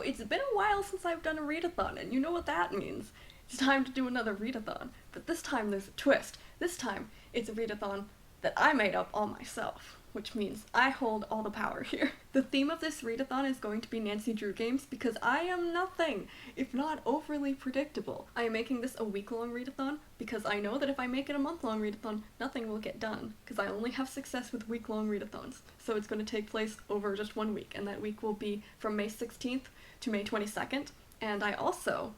So it's been a while since I've done a readathon, and you know what that means. It's time to do another readathon. But this time there's a twist. This time it's a readathon that I made up all myself, which means I hold all the power here. The theme of this readathon is going to be Nancy Drew games because I am nothing if not overly predictable. I am making this a week-long readathon because I know that if I make it a month-long readathon, nothing will get done because I only have success with week-long readathons. So it's going to take place over just 1 week, and that week will be from May 16th to May 22nd, and I also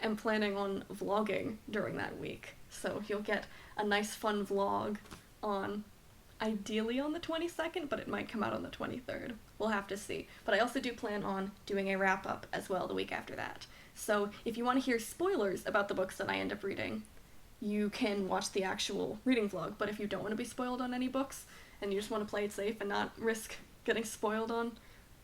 am planning on vlogging during that week. So you'll get a nice fun vlog on ideally on the 22nd, but it might come out on the 23rd. We'll have to see. But I also do plan on doing a wrap-up as well the week after that. So if you want to hear spoilers about the books that I end up reading, you can watch the actual reading vlog. But if you don't want to be spoiled on any books, and you just want to play it safe and not risk getting spoiled on,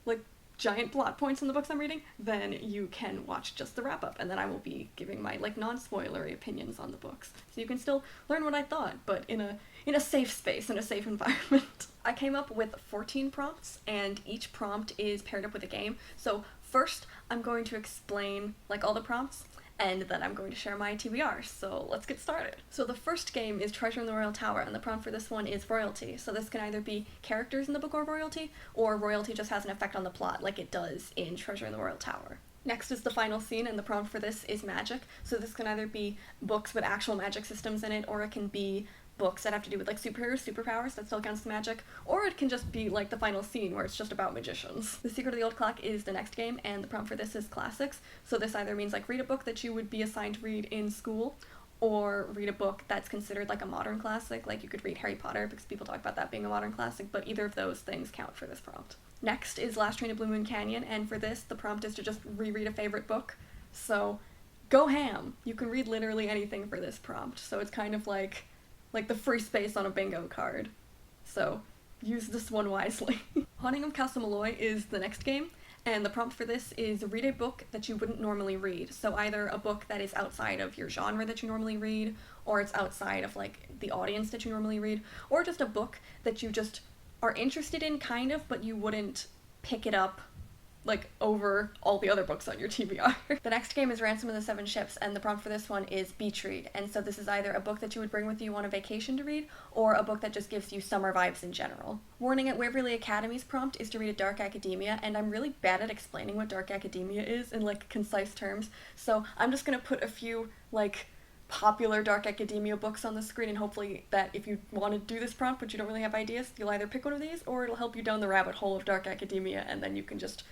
like, giant plot points in the books I'm reading, then you can watch just the wrap-up, and then I will be giving my, like, non-spoilery opinions on the books. So you can still learn what I thought, but in a safe space, in a safe environment. I came up with 14 prompts, and each prompt is paired up with a game. So first, I'm going to explain, like, all the prompts, and then I'm going to share my TBR, so let's get started. So the first game is Treasure in the Royal Tower, and the prompt for this one is royalty. So this can either be characters in the book or royalty just has an effect on the plot, like it does in Treasure in the Royal Tower. Next is the final scene, and the prompt for this is magic. So this can either be books with actual magic systems in it, or it can be books that have to do with, like, superpowers, that still counts as magic, or it can just be, like, the final scene where it's just about magicians. The Secret of the Old Clock is the next game, and the prompt for this is classics. So this either means, like, read a book that you would be assigned to read in school, or read a book that's considered, like, a modern classic. Like, you could read Harry Potter, because people talk about that being a modern classic, but either of those things count for this prompt. Next is Last Train to Blue Moon Canyon, and for this, the prompt is to just reread a favorite book. So, go ham! You can read literally anything for this prompt, so it's kind of like the free space on a bingo card. So, use this one wisely. Haunting of Castle Malloy is the next game, and the prompt for this is read a book that you wouldn't normally read. So either a book that is outside of your genre that you normally read, or it's outside of, like, the audience that you normally read, or just a book that you just are interested in, kind of, but you wouldn't pick it up, like, over all the other books on your TBR. The next game is Ransom of the Seven Ships, and the prompt for this one is beach read. And so this is either a book that you would bring with you on a vacation to read, or a book that just gives you summer vibes in general. Warning at Waverly Academy's prompt is to read a dark academia, and I'm really bad at explaining what dark academia is in, like, concise terms, so I'm just gonna put a few, like, popular dark academia books on the screen, and hopefully that if you want to do this prompt but you don't really have ideas, you'll either pick one of these, or it'll help you down the rabbit hole of dark academia, and then you can just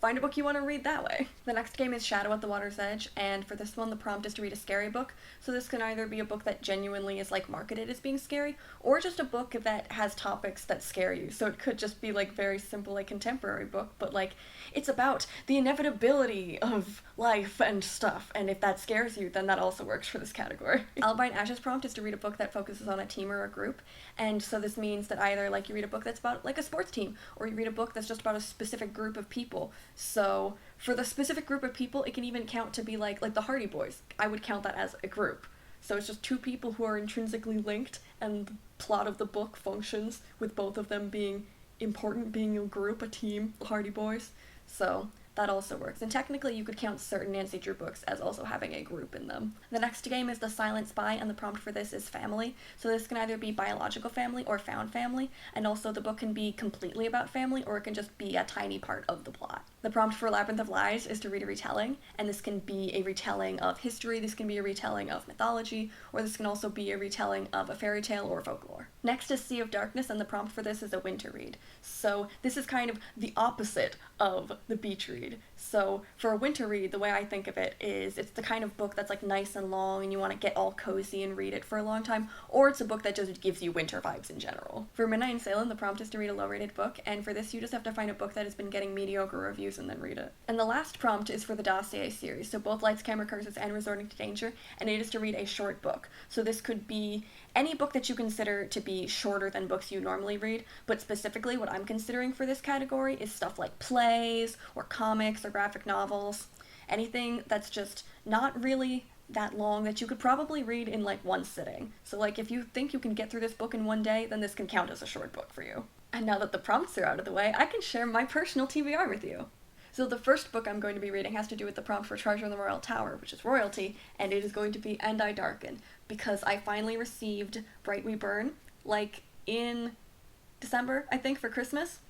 find a book you want to read that way. The next game is Shadow at the Water's Edge, and for this one the prompt is to read a scary book. So this can either be a book that genuinely is, like, marketed as being scary, or just a book that has topics that scare you. So it could just be, like, very simple, like, contemporary book, but, like, it's about the inevitability of life and stuff, and if that scares you, then that also works for this category. Alibi and Ash's prompt is to read a book that focuses on a team or a group, and so this means that either, like, you read a book that's about, like, a sports team, or you read a book that's just about a specific group of people. So for the specific group of people, it can even count to be like the Hardy Boys. I would count that as a group. So it's just two people who are intrinsically linked, and the plot of the book functions with both of them being important, being a group, a team, the Hardy Boys. So that also works. And technically you could count certain Nancy Drew books as also having a group in them. The next game is The Silent Spy, and the prompt for this is family. So this can either be biological family or found family, and also the book can be completely about family, or it can just be a tiny part of the plot. The prompt for Labyrinth of Lies is to read a retelling, and this can be a retelling of history, this can be a retelling of mythology, or this can also be a retelling of a fairy tale or folklore. Next is Sea of Darkness, and the prompt for this is a winter read. So this is kind of the opposite of the beach read. So for a winter read, the way I think of it is it's the kind of book that's, like, nice and long and you want to get all cozy and read it for a long time, or it's a book that just gives you winter vibes in general. For Midnight in Salem, the prompt is to read a low-rated book, and for this you just have to find a book that has been getting mediocre reviews and then read it. And the last prompt is for the Dossier series, so both Lights, Camera, Curses, and Resorting to Danger, and it is to read a short book. So this could be any book that you consider to be shorter than books you normally read, but specifically what I'm considering for this category is stuff like plays, or comics, or graphic novels. Anything that's just not really that long that you could probably read in, like, one sitting. So, like, if you think you can get through this book in one day, then this can count as a short book for you. And now that the prompts are out of the way, I can share my personal TBR with you. So the first book I'm going to be reading has to do with the prompt for Treasure in the Royal Tower, which is royalty, and it is going to be And I Darken, because I finally received Bright We Burn, like, in December, I think, for Christmas,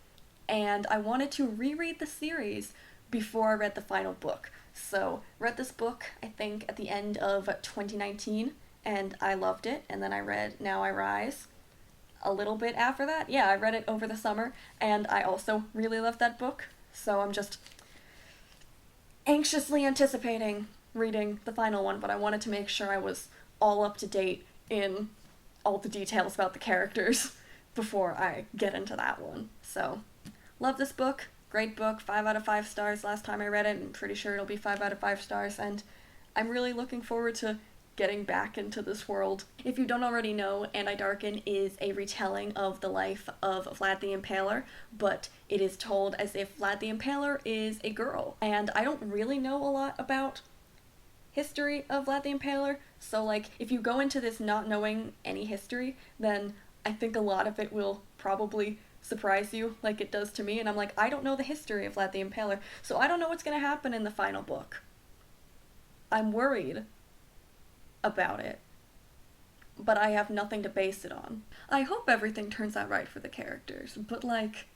and I wanted to reread the series before I read the final book. So, read this book, I think, at the end of 2019, and I loved it, and then I read Now I Rise a little bit after that. Yeah, I read it over the summer, and I also really loved that book, so I'm just anxiously anticipating reading the final one, but I wanted to make sure I was all up to date in all the details about the characters before I get into that one. So, love this book. Great book. 5 out of 5 stars last time I read it. I'm pretty sure it'll be 5 out of 5 stars, and I'm really looking forward to getting back into this world. If you don't already know, And I Darken is a retelling of the life of Vlad the Impaler, but it is told as if Vlad the Impaler is a girl. And I don't really know a lot about history of Vlad the Impaler, so like, if you go into this not knowing any history, then I think a lot of it will probably surprise you, like it does to me, and I'm like, I don't know the history of Vlad the Impaler, so I don't know what's gonna happen in the final book. I'm worried about it, but I have nothing to base it on. I hope everything turns out right for the characters, but like,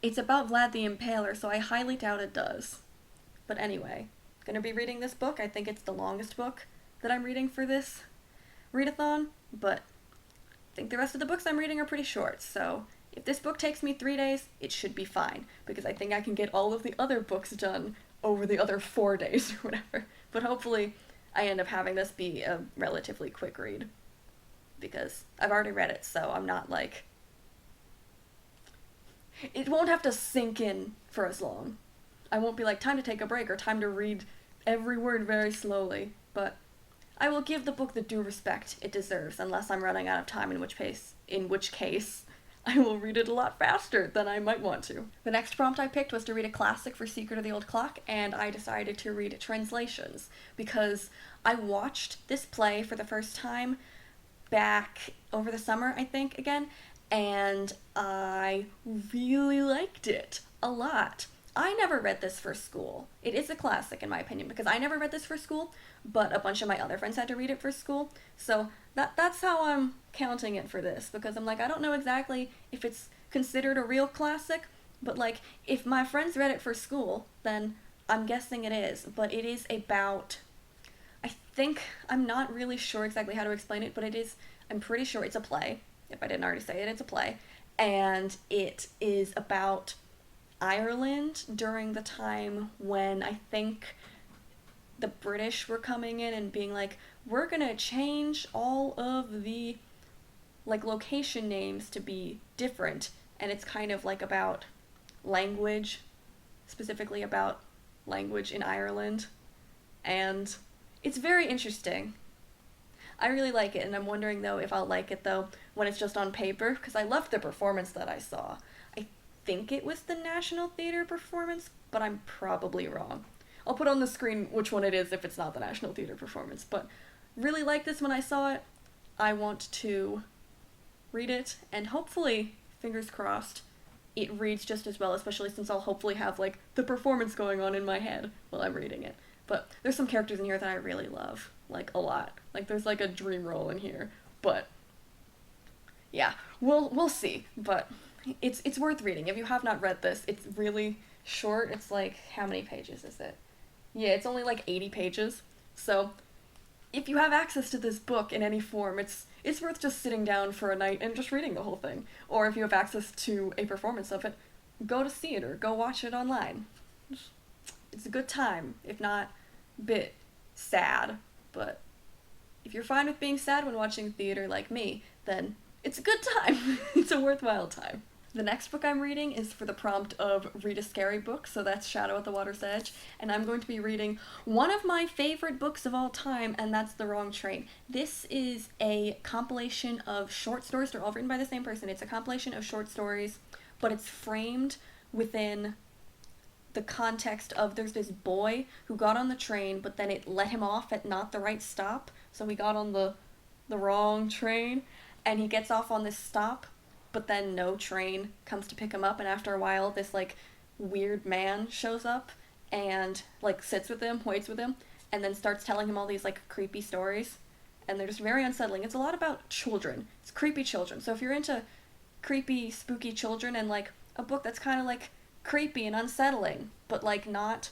it's about Vlad the Impaler, so I highly doubt it does. But anyway, gonna be reading this book. I think it's the longest book that I'm reading for this readathon, but I think the rest of the books I'm reading are pretty short, so if this book takes me 3 days, it should be fine, because I think I can get all of the other books done over the other 4 days or whatever. But hopefully I end up having this be a relatively quick read, because I've already read it, so I'm not like... It won't have to sink in for as long. I won't be like, time to take a break, or time to read every word very slowly, but I will give the book the due respect it deserves, unless I'm running out of time, in which case I will read it a lot faster than I might want to. The next prompt I picked was to read a classic for Secret of the Old Clock, and I decided to read translations, because I watched this play for the first time back over the summer, I think, again, and I really liked it a lot. I never read this for school. It is a classic, in my opinion, because I never read this for school, but a bunch of my other friends had to read it for school, so that's how I'm counting it for this, because I'm like, I don't know exactly if it's considered a real classic, but like, if my friends read it for school, then I'm guessing it is, but it is about, I think, I'm not really sure exactly how to explain it, but it is, I'm pretty sure it's a play. If I didn't already say it, it's a play, and it is about Ireland during the time when I think the British were coming in and being like, we're gonna change all of the like location names to be different, and it's kind of like about language, specifically about language in Ireland, and it's very interesting. I really like it, and I'm wondering though if I'll like it though when it's just on paper, because I loved the performance that I saw. I think it was the National Theatre performance, but I'm probably wrong. I'll put on the screen which one it is if it's not the National Theatre performance, but really liked this when I saw it. I want to read it, and hopefully, fingers crossed, it reads just as well, especially since I'll hopefully have like the performance going on in my head while I'm reading it. But there's some characters in here that I really love, like a lot. Like there's like a dream role in here, but yeah, we'll see. But it's worth reading. If you have not read this, it's really short. It's like, how many pages is it? Yeah, it's only like 80 pages. So if you have access to this book in any form, it's worth just sitting down for a night and just reading the whole thing. Or if you have access to a performance of it, go to see it or go watch it online. It's a good time, if not a bit sad, but if you're fine with being sad when watching theater like me, then it's a good time. It's a worthwhile time. The next book I'm reading is for the prompt of read a scary book, so that's Shadow at the Water's Edge, and I'm going to be reading one of my favorite books of all time, and that's The Wrong Train. This is a compilation of short stories. They're all written by the same person. It's a compilation of short stories, but it's framed within the context of there's this boy who got on the train, but then it let him off at not the right stop, so he got on the wrong train, and he gets off on this stop, but then no train comes to pick him up, and after a while this like weird man shows up and, like, sits with him, waits with him, and then starts telling him all these, like, creepy stories. And they're just very unsettling. It's a lot about children. It's creepy children. So if you're into creepy, spooky children and, like, a book that's kind of, like, creepy and unsettling, but, like, not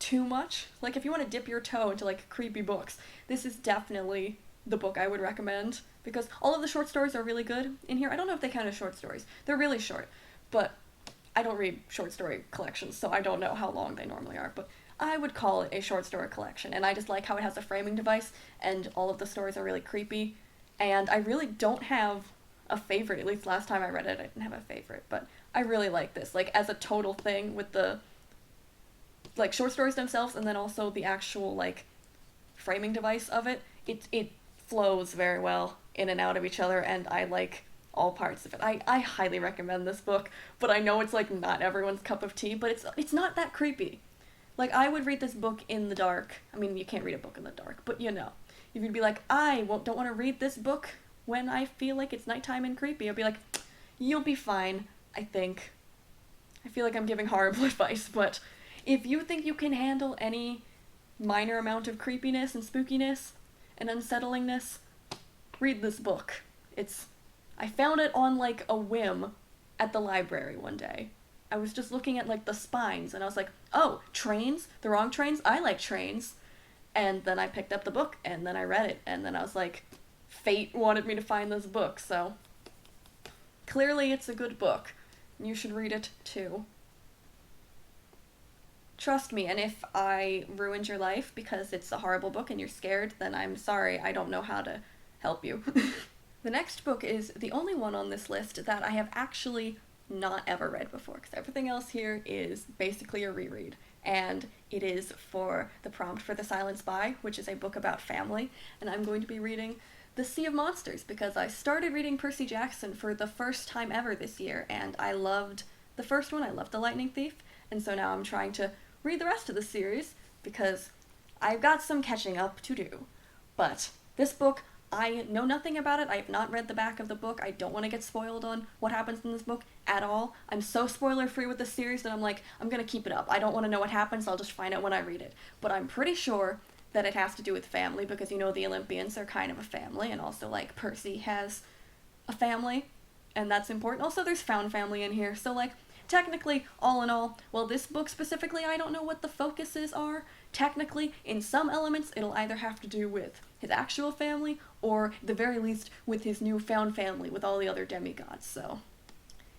too much. Like, if you want to dip your toe into, like, creepy books, this is definitely the book I would recommend, because all of the short stories are really good in here. I don't know if they count as short stories. They're really short, but I don't read short story collections, so I don't know how long they normally are, but I would call it a short story collection, and I just like how it has a framing device, and all of the stories are really creepy, and I really don't have a favorite. At least last time I read it, I didn't have a favorite, but I really like this, like, as a total thing with the, like, short stories themselves, and then also the actual, like, framing device of it. It flows very well in and out of each other, and I like all parts of it. I highly recommend this book, but I know it's, like, not everyone's cup of tea, but it's not that creepy. Like, I would read this book in the dark. I mean, you can't read a book in the dark, but you know. If you'd be like, don't want to read this book when I feel like it's nighttime and creepy, I'd be like, you'll be fine, I think. I feel like I'm giving horrible advice, but if you think you can handle any minor amount of creepiness and spookiness and unsettlingness, read this book. I found it on, like, a whim at the library one day. I was just looking at, like, the spines, and I was like, oh, trains? The wrong trains? I like trains. And then I picked up the book, and then I read it, and then I was like, fate wanted me to find this book, so clearly it's a good book. You should read it, too. Trust me, and if I ruined your life because it's a horrible book and you're scared, then I'm sorry, I don't know how to help you. The next book is the only one on this list that I have actually not ever read before, because everything else here is basically a reread, and it is for the prompt for The Silent Spy, which is a book about family, and I'm going to be reading The Sea of Monsters, because I started reading Percy Jackson for the first time ever this year, and I loved the first one, I loved The Lightning Thief, and so now I'm trying to read the rest of the series, because I've got some catching up to do. But this book, I know nothing about it. I have not read the back of the book. I don't want to get spoiled on what happens in this book at all. I'm so spoiler-free with this series that I'm like, I'm gonna keep it up. I don't want to know what happens, I'll just find out when I read it. But I'm pretty sure that it has to do with family, because, you know, the Olympians are kind of a family, and also, like, Percy has a family, and that's important. Also, there's found family in here, so, like, technically, all in all, well, this book specifically, I don't know what the focuses are. Technically, in some elements, it'll either have to do with his actual family, or, at the very least, with his newfound family, with all the other demigods, so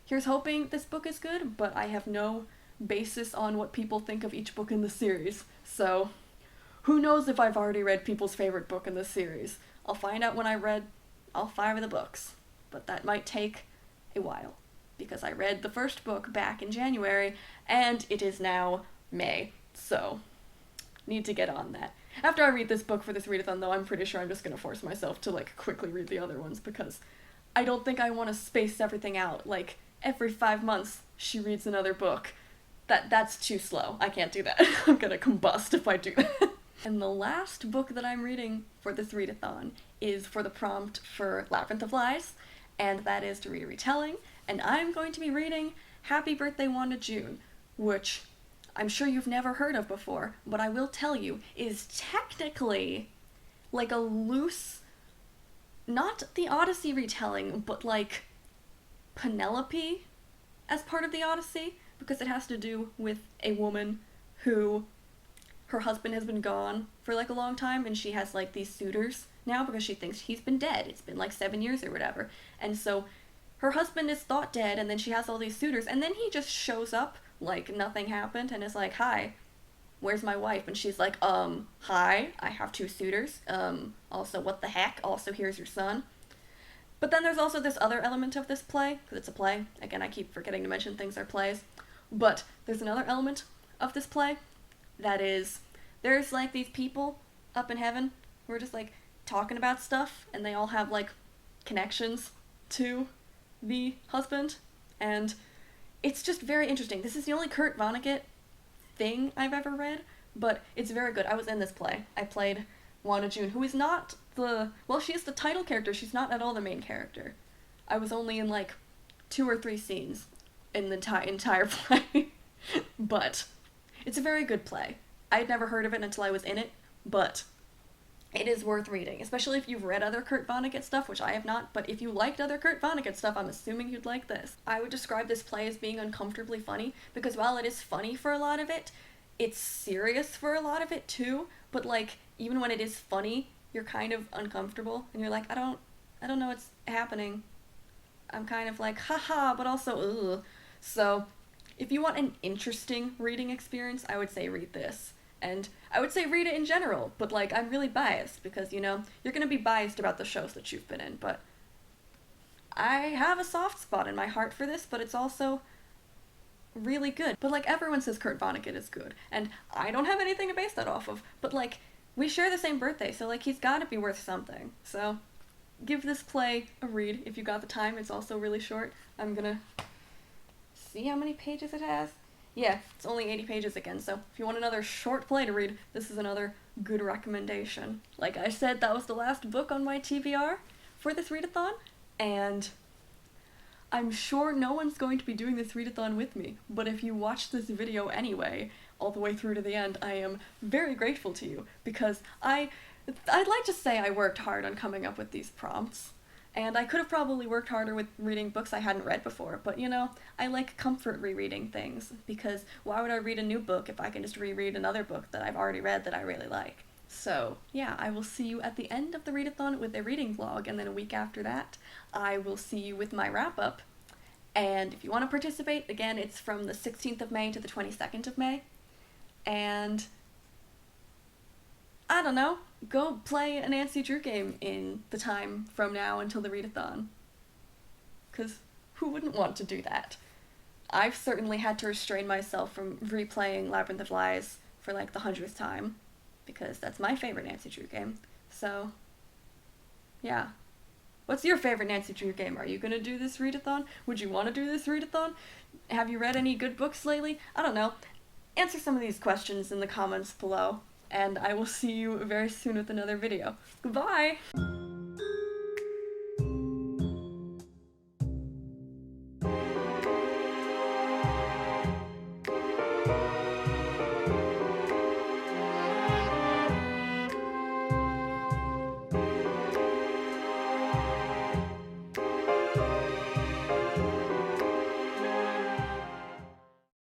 here's hoping this book is good, but I have no basis on what people think of each book in the series, so who knows if I've already read people's favorite book in this series. I'll find out when I read all 5 of the books, but that might take a while, because I read the first book back in January, and it is now May, so need to get on that. After I read this book for this readathon, though, I'm pretty sure I'm just gonna force myself to, like, quickly read the other ones, because I don't think I want to space everything out. Like, every 5 months, she reads another book. That's too slow. I can't do that. I'm gonna combust if I do that. And the last book that I'm reading for this readathon is for the prompt for Labyrinth of Lies, and that is to read a retelling, and I'm going to be reading Happy Birthday Wanda June, which I'm sure you've never heard of before, but I will tell you, is technically like a loose, not the Odyssey retelling, but like Penelope as part of the Odyssey, because it has to do with a woman who, her husband has been gone for like a long time, and she has like these suitors now because she thinks he's been dead. It's been like 7 years or whatever, and so her husband is thought dead, and then she has all these suitors, and then he just shows up like nothing happened and is like, hi, where's my wife? And she's like, hi, I have 2 suitors, also, what the heck, also, here's your son. But then there's also this other element of this play, because it's a play, again, I keep forgetting to mention things are plays, but there's another element of this play that is, there's like these people up in heaven who are just like talking about stuff, and they all have like connections to the husband, and it's just very interesting. This is the only Kurt Vonnegut thing I've ever read, but it's very good. I was in this play. I played Wanda June, who is not she is the title character. She's not at all the main character. I was only in like 2 or 3 scenes in the entire play. But it's a very good play. I had never heard of it until I was in it, but it is worth reading, especially if you've read other Kurt Vonnegut stuff, which I have not, but if you liked other Kurt Vonnegut stuff, I'm assuming you'd like this. I would describe this play as being uncomfortably funny, because while it is funny for a lot of it, it's serious for a lot of it too, but like, even when it is funny, you're kind of uncomfortable, and you're like, I don't know what's happening. I'm kind of like, haha, but also, ugh. So, if you want an interesting reading experience, I would say read this. And I would say read it in general, but like, I'm really biased because, you know, you're gonna be biased about the shows that you've been in, but I have a soft spot in my heart for this, but it's also really good. But like, everyone says Kurt Vonnegut is good, and I don't have anything to base that off of, but like, we share the same birthday, so like, he's gotta be worth something. So, give this play a read if you got the time. It's also really short. I'm gonna see how many pages it has. Yeah, it's only 80 pages again, so if you want another short play to read, this is another good recommendation. Like I said, that was the last book on my TBR for this readathon, and I'm sure no one's going to be doing this readathon with me, but if you watch this video anyway, all the way through to the end, I am very grateful to you, because I'd like to say I worked hard on coming up with these prompts. And I could have probably worked harder with reading books I hadn't read before, but you know, I like comfort rereading things, because why would I read a new book if I can just reread another book that I've already read that I really like? So, yeah, I will see you at the end of the readathon with a reading vlog, and then a week after that, I will see you with my wrap-up. And if you want to participate, again, it's from the 16th of May to the 22nd of May. And I don't know, go play a Nancy Drew game in the time from now until the readathon. 'Cause who wouldn't want to do that? I've certainly had to restrain myself from replaying Labyrinth of Lies for like the 100th time, because that's my favorite Nancy Drew game. So, yeah. What's your favorite Nancy Drew game? Are you gonna do this readathon? Would you want to do this readathon? Have you read any good books lately? I don't know. Answer some of these questions in the comments below, and I will see you very soon with another video. Goodbye!